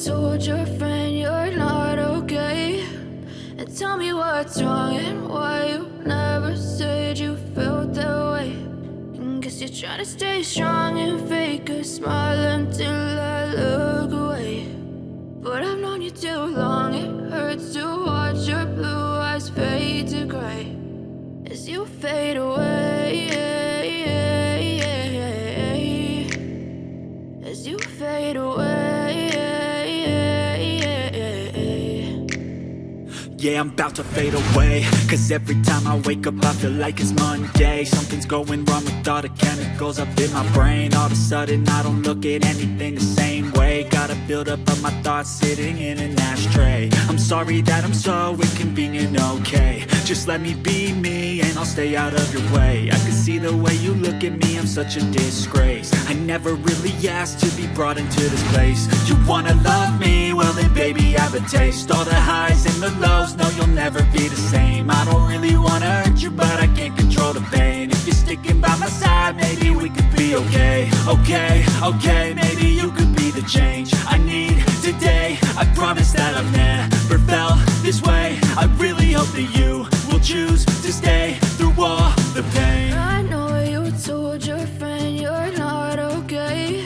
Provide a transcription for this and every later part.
told your friend you're not okay? And tell me what's wrong and why you never said you felt that way. And guess you're trying to stay strong and fake a smile until I look away. But I've known you too long, it hurts to watch your blue eyes fade to gray as you fade away, as you fade away. Yeah, I'm about to fade away, cause every time I wake up I feel like it's Monday. Something's going wrong with all the chemicals up in my brain. All of a sudden I don't look at anything the same way. Got a buildup of my thoughts sitting in an ashtray. I'm sorry that I'm so inconvenient, okay? Just let me be me and I'll stay out of your way. I can see the way you look at me, I'm such a disgrace. I never really asked to be brought into this place. You wanna love me? Well then baby have a taste. All the highs and the lows, no you'll never be the same. I don't really wanna hurt you but I can't control the pain. If you're sticking by my side maybe we could be okay. Okay, maybe you could be the change I need today. I promise that I've never felt this way. I really hope that you will choose to stay through all the pain. I know you told your friend you're not okay.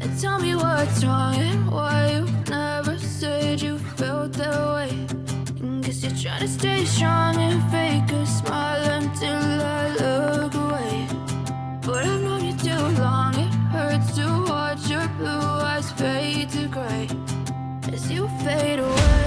And tell me what's wrong and why you never said you felt that way. And guess you're trying to stay strong and fake a smile until I look away. But I've known you too long, it hurts to watch your blue eyes fade to gray as you fade away.